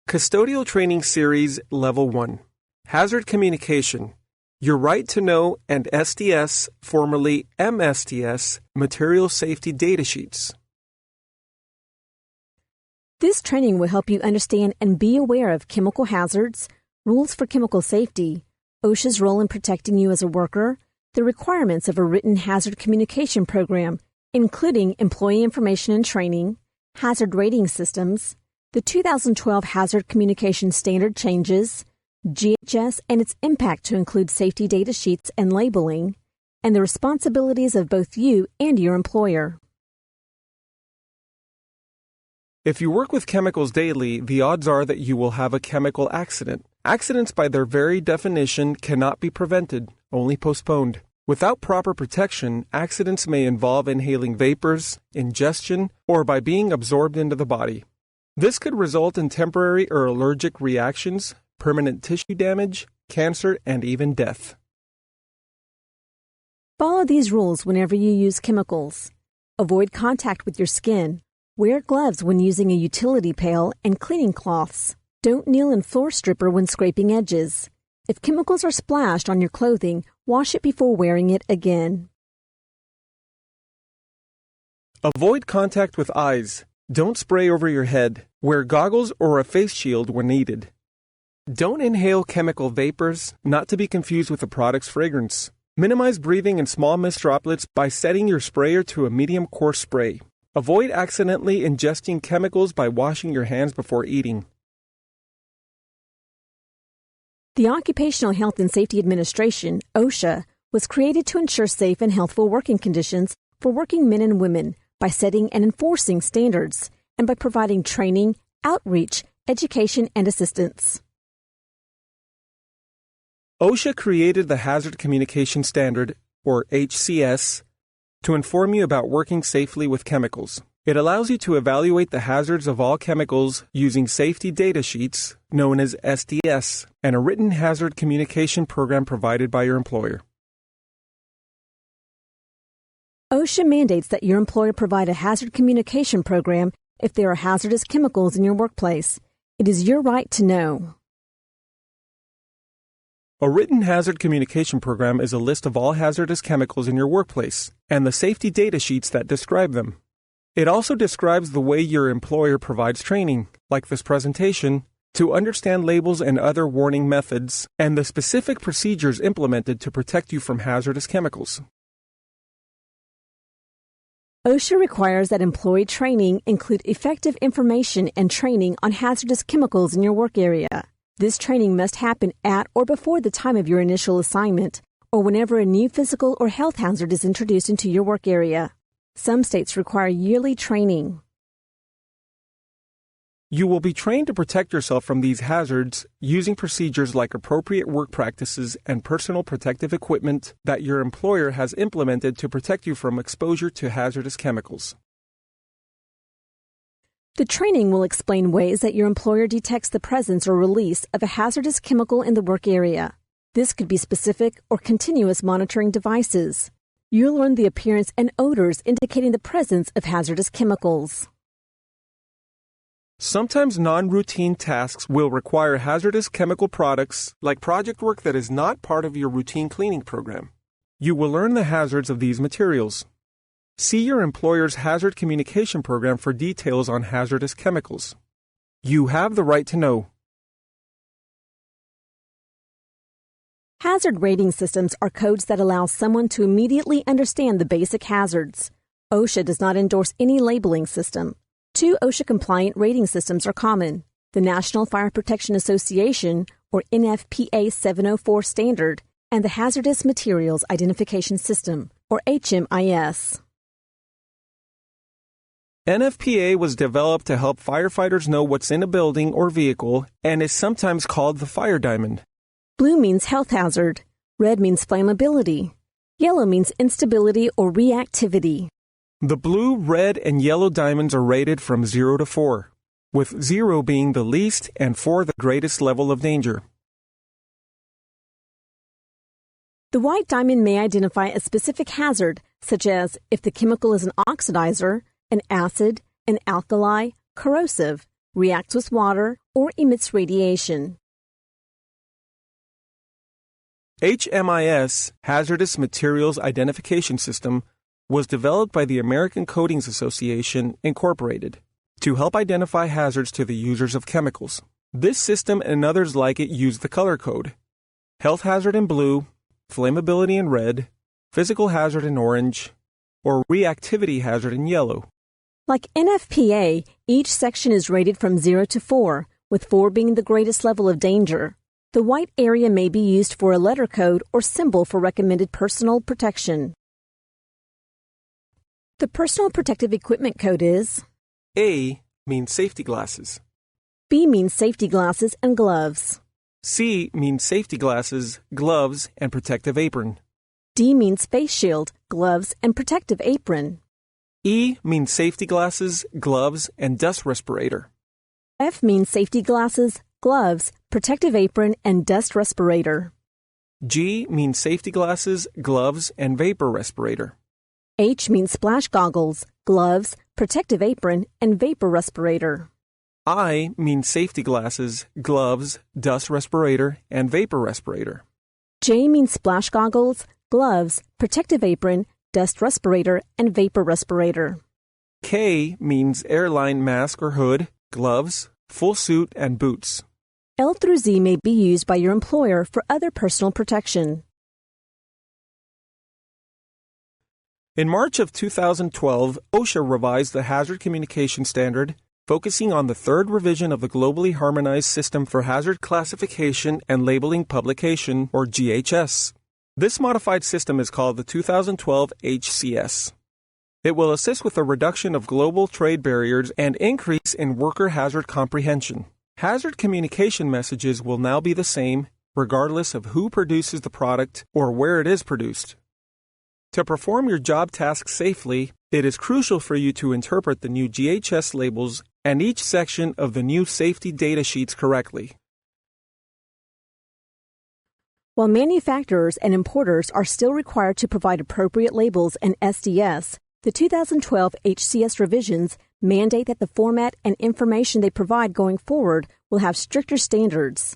Custodial Training Series Level 1. Hazard Communication. Your Right to Know and SDS, formerly MSDS, Material Safety Data Sheets. This training will help you understand and be aware of chemical hazards, rules for chemical safety, OSHA's role in protecting you as a worker, the requirements of a written hazard communication program, including employee information and training, hazard rating systems, the 2012 Hazard Communication Standard changes, GHS and its impact to include safety data sheets and labeling, and the responsibilities of both you and your employer. If you work with chemicals daily, the odds are that you will have a chemical accident. Accidents, by their very definition, cannot be prevented, only postponed. Without proper protection, accidents may involve inhaling vapors, ingestion, or by being absorbed into the body. This could result in temporary or allergic reactions, permanent tissue damage, cancer, and even death. Follow these rules whenever you use chemicals. Avoid contact with your skin. Wear gloves when using a utility pail and cleaning cloths. Don't kneel in floor stripper when scraping edges. If chemicals are splashed on your clothing, wash it before wearing it again. Avoid contact with eyes. Don't spray over your head. Wear goggles or a face shield when needed. Don't inhale chemical vapors, not to be confused with the product's fragrance. Minimize breathing in small mist droplets by setting your sprayer to a medium coarse spray. Avoid accidentally ingesting chemicals by washing your hands before eating. The Occupational Health and Safety Administration, OSHA, was created to ensure safe and healthful working conditions for working men and women by setting and enforcing standards and by providing training, outreach, education, and assistance. OSHA created the Hazard Communication Standard, or HCS, to inform you about working safely with chemicals. It allows you to evaluate the hazards of all chemicals using safety data sheets, known as SDS, and a written hazard communication program provided by your employer. OSHA mandates that your employer provide a hazard communication program if there are hazardous chemicals in your workplace. It is your right to know. A written hazard communication program is a list of all hazardous chemicals in your workplace and the safety data sheets that describe them. It also describes the way your employer provides training, like this presentation, to understand labels and other warning methods, and the specific procedures implemented to protect you from hazardous chemicals. OSHA requires that employee training include effective information and training on hazardous chemicals in your work area. This training must happen at or before the time of your initial assignment, or whenever a new physical or health hazard is introduced into your work area. Some states require yearly training. You will be trained to protect yourself from these hazards using procedures like appropriate work practices and personal protective equipment that your employer has implemented to protect you from exposure to hazardous chemicals. The training will explain ways that your employer detects the presence or release of a hazardous chemical in the work area. This could be specific or continuous monitoring devices. You'll learn the appearance and odors indicating the presence of hazardous chemicals. Sometimes non-routine tasks will require hazardous chemical products, like project work that is not part of your routine cleaning program. You will learn the hazards of these materials. See your employer's hazard communication program for details on hazardous chemicals. You have the right to know. Hazard rating systems are codes that allow someone to immediately understand the basic hazards. OSHA does not endorse any labeling system. 2 OSHA-compliant rating systems are common: the National Fire Protection Association, or NFPA 704 standard, and the Hazardous Materials Identification System, or HMIS. NFPA was developed to help firefighters know what's in a building or vehicle and is sometimes called the fire diamond. Blue means health hazard. Red means flammability. Yellow means instability or reactivity. The blue, red, and yellow diamonds are rated from 0 to 4, with 0 being the least and 4 the greatest level of danger. The white diamond may identify a specific hazard, such as if the chemical is an oxidizer, an acid, an alkali, corrosive, reacts with water, or emits radiation. HMIS, Hazardous Materials Identification System, was developed by the American Coatings Association, Incorporated, to help identify hazards to the users of chemicals. This system and others like it use the color code: health hazard in blue, flammability in red, physical hazard in orange, or reactivity hazard in yellow. Like NFPA, each section is rated from 0 to 4, with 4 being the greatest level of danger. The white area may be used for a letter code or symbol for recommended personal protection. The personal protective equipment code is: A means safety glasses. B means safety glasses and gloves. C means safety glasses, gloves, and protective apron. D means face shield, gloves, and protective apron. E means safety glasses, gloves, and dust respirator. F means safety glasses, gloves, protective apron, and dust respirator. G means safety glasses, gloves, and vapor respirator. H means splash goggles, gloves, protective apron, and vapor respirator. I means safety glasses, gloves, dust respirator, and vapor respirator. J means splash goggles, gloves, protective apron, dust respirator, and vapor respirator. K means airline mask or hood, gloves, full suit, and boots. L through Z may be used by your employer for other personal protection. In March of 2012, OSHA revised the Hazard Communication Standard, focusing on the third revision of the Globally Harmonized System for Hazard Classification and Labeling Publication, or GHS. This modified system is called the 2012 HCS. It will assist with the reduction of global trade barriers and increase in worker hazard comprehension. Hazard communication messages will now be the same, regardless of who produces the product or where it is produced. To perform your job tasks safely, it is crucial for you to interpret the new GHS labels and each section of the new safety data sheets correctly. While manufacturers and importers are still required to provide appropriate labels and SDS, the 2012 HCS revisions mandate that the format and information they provide going forward will have stricter standards.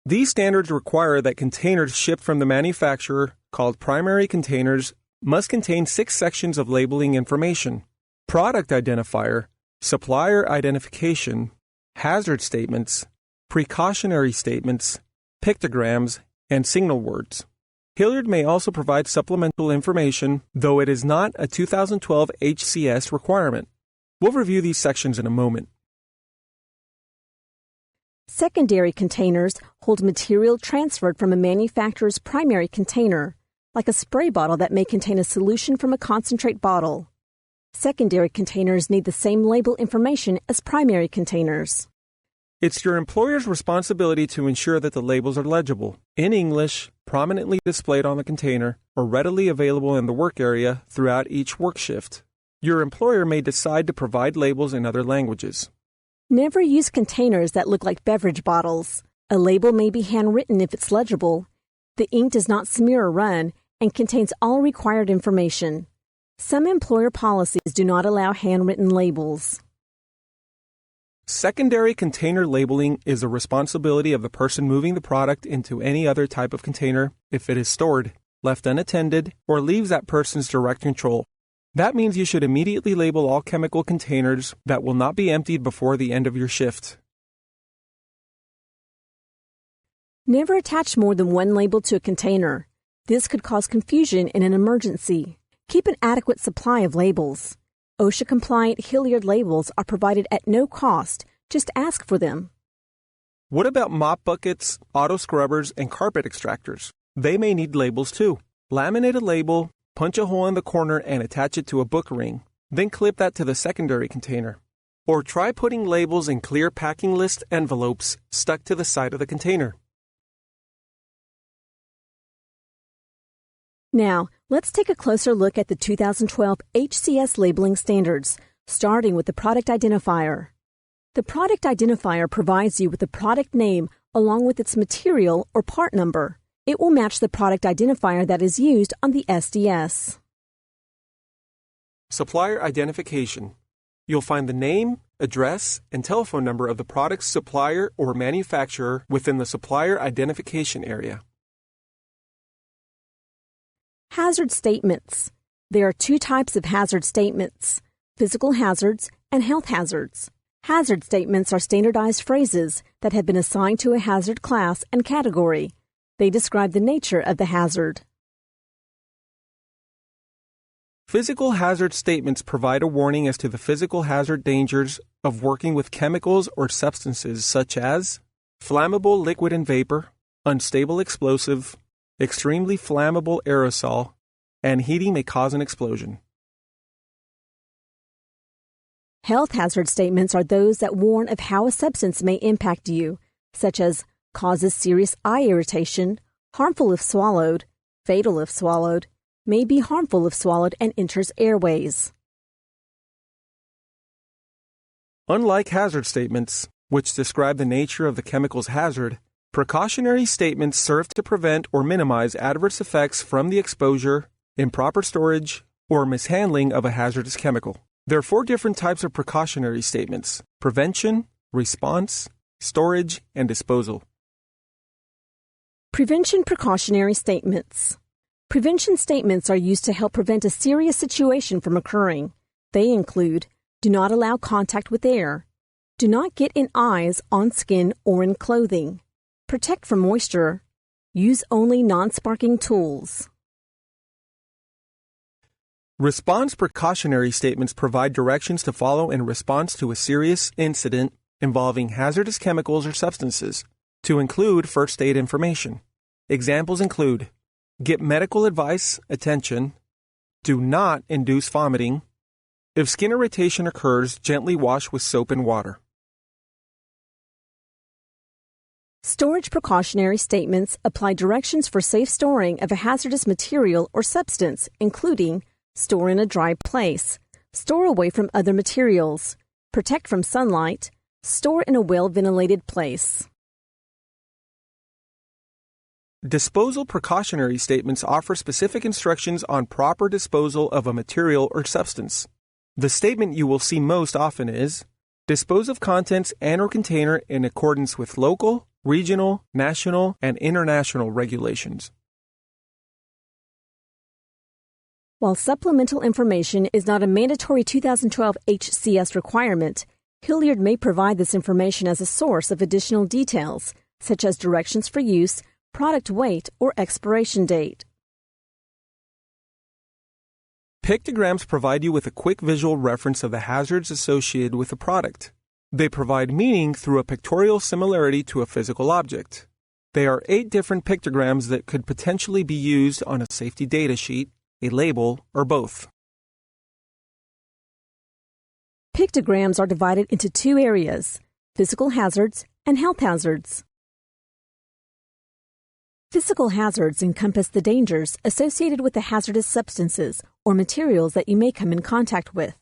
These standards require that containers shipped from the manufacturer, called primary containers, must contain 6 sections of labeling information: product identifier, supplier identification, hazard statements, precautionary statements, pictograms, and signal words. Hillyard may also provide supplemental information, though it is not a 2012 HCS requirement. We'll review these sections in a moment. Secondary containers hold material transferred from a manufacturer's primary container, like a spray bottle that may contain a solution from a concentrate bottle. Secondary containers need the same label information as primary containers. It's your employer's responsibility to ensure that the labels are legible, in English, prominently displayed on the container, or readily available in the work area throughout each work shift. Your employer may decide to provide labels in other languages. Never use containers that look like beverage bottles. A label may be handwritten if it's legible. The ink does not smear or run and contains all required information. Some employer policies do not allow handwritten labels. Secondary container labeling is the responsibility of the person moving the product into any other type of container if it is stored, left unattended, or leaves that person's direct control. That means you should immediately label all chemical containers that will not be emptied before the end of your shift. Never attach more than one label to a container. This could cause confusion in an emergency. Keep an adequate supply of labels. OSHA-compliant Hillyard labels are provided at no cost. Just ask for them. What about mop buckets, auto scrubbers, and carpet extractors? They may need labels too. Laminate a label, punch a hole in the corner, and attach it to a book ring. Then clip that to the secondary container. Or try putting labels in clear packing list envelopes stuck to the side of the container. Now, let's take a closer look at the 2012 HCS labeling standards, starting with the product identifier. The product identifier provides you with the product name along with its material or part number. It will match the product identifier that is used on the SDS. Supplier identification. You'll find the name, address, and telephone number of the product's supplier or manufacturer within the supplier identification area. Hazard statements. There are two types of hazard statements: physical hazards and health hazards. Hazard statements are standardized phrases that have been assigned to a hazard class and category. They describe the nature of the hazard. Physical hazard statements provide a warning as to the physical hazard dangers of working with chemicals or substances such as flammable liquid and vapor, unstable explosive, extremely flammable aerosol, and heating may cause an explosion. Health hazard statements are those that warn of how a substance may impact you, such as causes serious eye irritation, harmful if swallowed, fatal if swallowed, may be harmful if swallowed and enters airways. Unlike hazard statements, which describe the nature of the chemical's hazard, precautionary statements serve to prevent or minimize adverse effects from the exposure, improper storage, or mishandling of a hazardous chemical. There are 4 different types of precautionary statements: prevention, response, storage, and disposal. Prevention precautionary statements. Prevention statements are used to help prevent a serious situation from occurring. They include: do not allow contact with air, do not get in eyes, on skin, or in clothing, protect from moisture, use only non-sparking tools. Response precautionary statements provide directions to follow in response to a serious incident involving hazardous chemicals or substances, to include first aid information. Examples include: get medical advice, attention, do not induce vomiting, if skin irritation occurs, gently wash with soap and water. Storage precautionary statements apply directions for safe storing of a hazardous material or substance, including store in a dry place, store away from other materials, protect from sunlight, store in a well-ventilated place. Disposal precautionary statements offer specific instructions on proper disposal of a material or substance. The statement you will see most often is: dispose of contents and/or container in accordance with local, regional, national, and international regulations. While supplemental information is not a mandatory 2012 HCS requirement, Hillyard may provide this information as a source of additional details, such as directions for use, product weight, or expiration date. Pictograms provide you with a quick visual reference of the hazards associated with a product. They provide meaning through a pictorial similarity to a physical object. There are 8 different pictograms that could potentially be used on a safety data sheet, a label, or both. Pictograms are divided into 2 areas: physical hazards and health hazards. Physical hazards encompass the dangers associated with the hazardous substances or materials that you may come in contact with.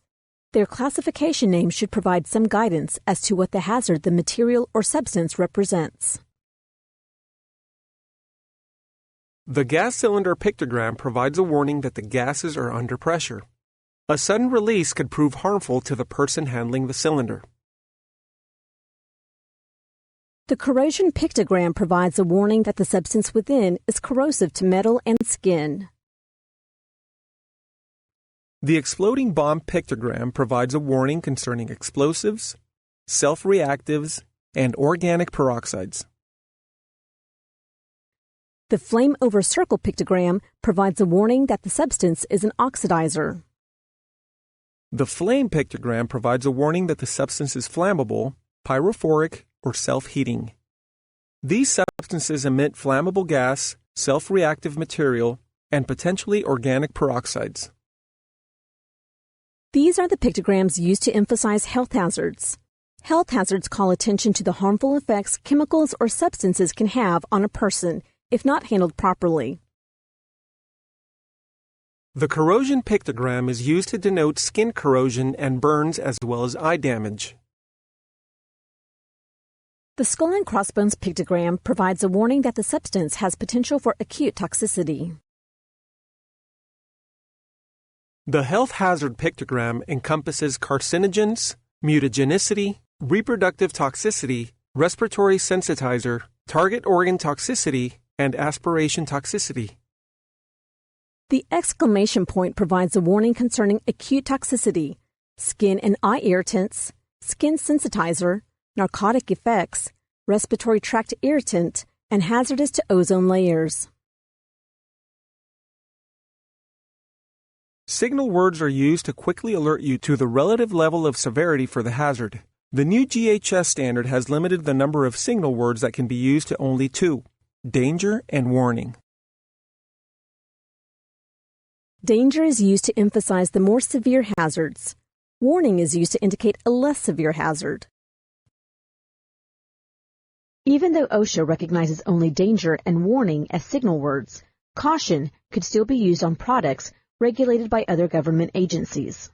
Their classification name should provide some guidance as to what the hazard the material or substance represents. The gas cylinder pictogram provides a warning that the gases are under pressure. A sudden release could prove harmful to the person handling the cylinder. The corrosion pictogram provides a warning that the substance within is corrosive to metal and skin. The exploding bomb pictogram provides a warning concerning explosives, self-reactives, and organic peroxides. The flame over circle pictogram provides a warning that the substance is an oxidizer. The flame pictogram provides a warning that the substance is flammable, pyrophoric, or self-heating. These substances emit flammable gas, self-reactive material, and potentially organic peroxides. These are the pictograms used to emphasize health hazards. Health hazards call attention to the harmful effects chemicals or substances can have on a person if not handled properly. The corrosion pictogram is used to denote skin corrosion and burns as well as eye damage. The skull and crossbones pictogram provides a warning that the substance has potential for acute toxicity. The health hazard pictogram encompasses carcinogens, mutagenicity, reproductive toxicity, respiratory sensitizer, target organ toxicity, and aspiration toxicity. The exclamation point provides a warning concerning acute toxicity, skin and eye irritants, skin sensitizer, narcotic effects, respiratory tract irritant, and hazardous to ozone layers. Signal words are used to quickly alert you to the relative level of severity for the hazard. The new GHS standard has limited the number of signal words that can be used to only 2: danger and warning. Danger is used to emphasize the more severe hazards. Warning is used to indicate a less severe hazard. Even though OSHA recognizes only danger and warning as signal words, caution could still be used on products regulated by other government agencies.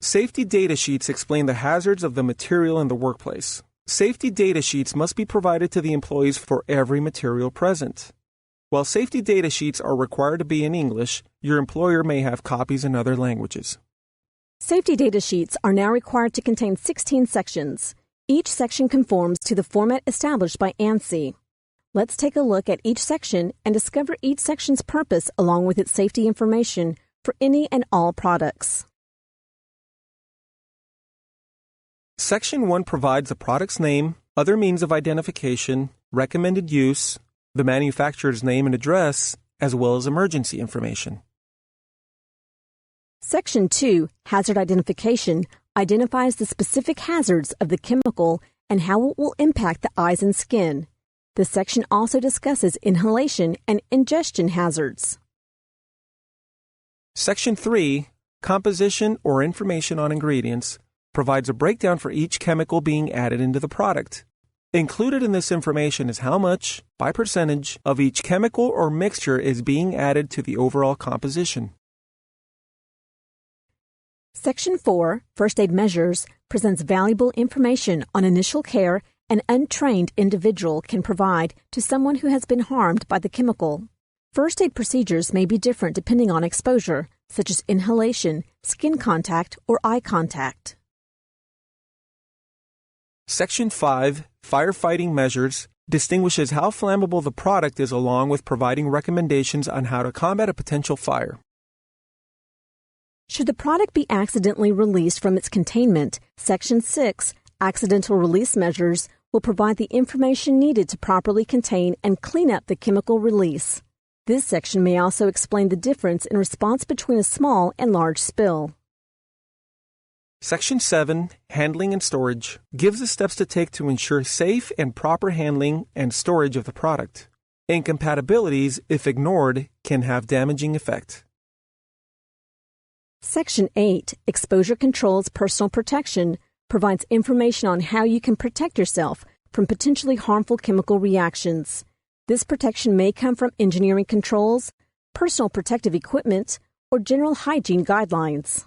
Safety data sheets explain the hazards of the material in the workplace. Safety data sheets must be provided to the employees for every material present. While safety data sheets are required to be in English, your employer may have copies in other languages. Safety data sheets are now required to contain 16 sections. Each section conforms to the format established by ANSI. Let's take a look at each section and discover each section's purpose along with its safety information for any and all products. Section 1 provides the product's name, other means of identification, recommended use, the manufacturer's name and address, as well as emergency information. Section 2, Hazard Identification, identifies the specific hazards of the chemical and how it will impact the eyes and skin. This section also discusses inhalation and ingestion hazards. Section 3, Composition or Information on Ingredients, provides a breakdown for each chemical being added into the product. Included in this information is how much, by percentage, of each chemical or mixture is being added to the overall composition. Section 4, First Aid Measures, presents valuable information on initial care an untrained individual can provide to someone who has been harmed by the chemical. First aid procedures may be different depending on exposure, such as inhalation, skin contact, or eye contact. Section 5, Firefighting Measures, distinguishes how flammable the product is along with providing recommendations on how to combat a potential fire. Should the product be accidentally released from its containment, Section 6, Accidental Release Measures, will provide the information needed to properly contain and clean up the chemical release. This section may also explain the difference in response between a small and large spill. Section 7, Handling and Storage, gives the steps to take to ensure safe and proper handling and storage of the product. Incompatibilities, if ignored, can have damaging effect. Section 8, Exposure Controls Personal Protection, provides information on how you can protect yourself from potentially harmful chemical reactions. This protection may come from engineering controls, personal protective equipment, or general hygiene guidelines.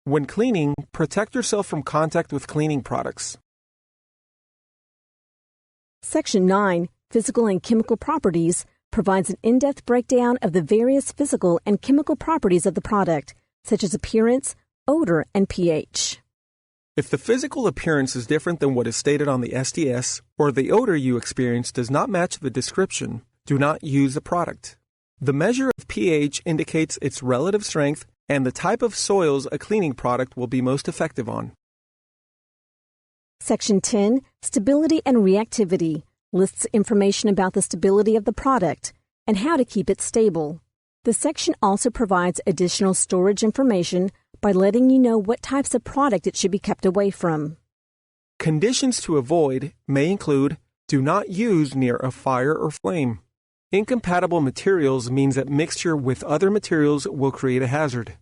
When cleaning, protect yourself from contact with cleaning products. Section 9, Physical and Chemical Properties, provides an in-depth breakdown of the various physical and chemical properties of the product, such as appearance, odor, and pH. If the physical appearance is different than what is stated on the SDS, or the odor you experience does not match the description, do not use the product. The measure of pH indicates its relative strength and the type of soils a cleaning product will be most effective on. Section 10, Stability and Reactivity, lists information about the stability of the product and how to keep it stable. The section also provides additional storage information by letting you know what types of product it should be kept away from. Conditions to avoid may include: do not use near a fire or flame. Incompatible materials means that mixture with other materials will create a hazard.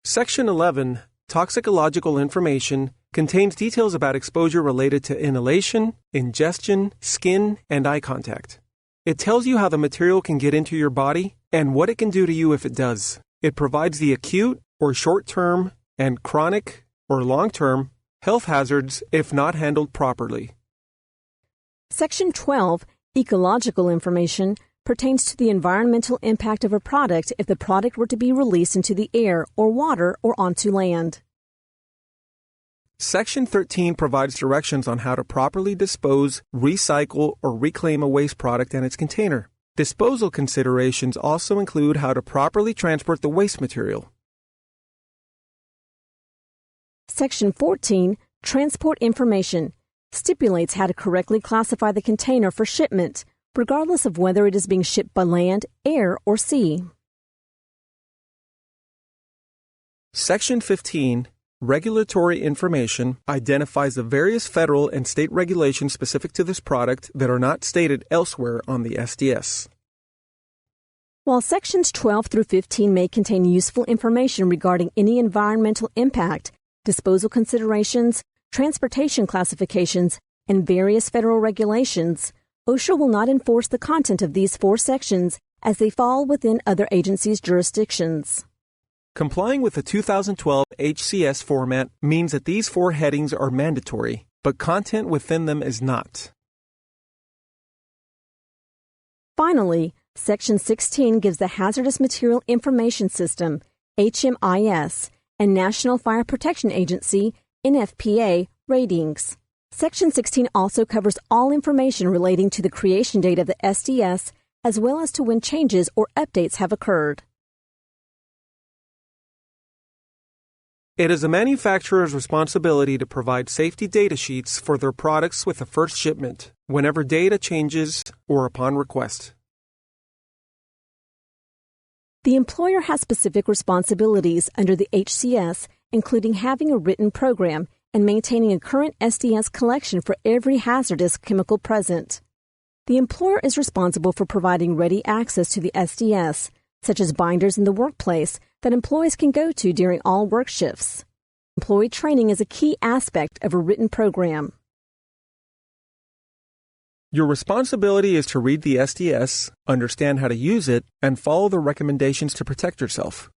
Section 11, Toxicological Information, contains details about exposure related to inhalation, ingestion, skin, and eye contact. It tells you how the material can get into your body and what it can do to you if it does. It provides the acute or short-term and chronic or long-term health hazards if not handled properly. Section 12, Ecological Information, pertains to the environmental impact of a product if the product were to be released into the air or water or onto land. Section 13 provides directions on how to properly dispose, recycle, or reclaim a waste product and its container. Disposal considerations also include how to properly transport the waste material. Section 14, Transport Information, stipulates how to correctly classify the container for shipment, regardless of whether it is being shipped by land, air, or sea. Section 15, Regulatory Information, identifies the various federal and state regulations specific to this product that are not stated elsewhere on the SDS. While Sections 12 through 15 may contain useful information regarding any environmental impact, disposal considerations, transportation classifications, and various federal regulations, OSHA will not enforce the content of these 4 sections as they fall within other agencies' jurisdictions. Complying with the 2012 HCS format means that these 4 headings are mandatory, but content within them is not. Finally, Section 16 gives the Hazardous Material Information System, HMIS, and National Fire Protection Agency, NFPA, ratings. Section 16 also covers all information relating to the creation date of the SDS, as well as to when changes or updates have occurred. It is a manufacturer's responsibility to provide safety data sheets for their products with the first shipment, whenever data changes or upon request. The employer has specific responsibilities under the HCS, including having a written program and maintaining a current SDS collection for every hazardous chemical present. The employer is responsible for providing ready access to the SDS, such as binders in the workplace that employees can go to during all work shifts. Employee training is a key aspect of a written program. Your responsibility is to read the SDS, understand how to use it, and follow the recommendations to protect yourself.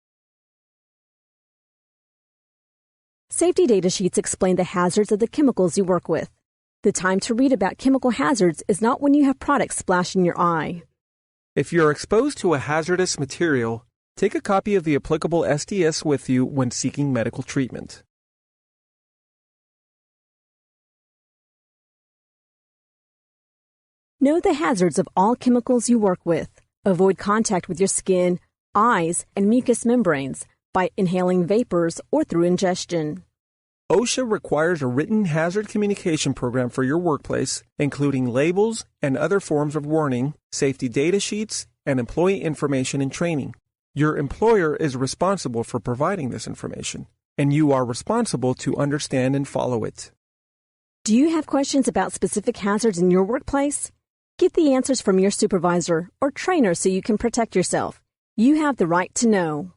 Safety data sheets explain the hazards of the chemicals you work with. The time to read about chemical hazards is not when you have products splash in your eye. If you're exposed to a hazardous material, take a copy of the applicable SDS with you when seeking medical treatment. Know the hazards of all chemicals you work with. Avoid contact with your skin, eyes, and mucous membranes by inhaling vapors or through ingestion. OSHA requires a written hazard communication program for your workplace, including labels and other forms of warning, safety data sheets, and employee information and training. Your employer is responsible for providing this information, and you are responsible to understand and follow it. Do you have questions about specific hazards in your workplace? Get the answers from your supervisor or trainer so you can protect yourself. You have the right to know.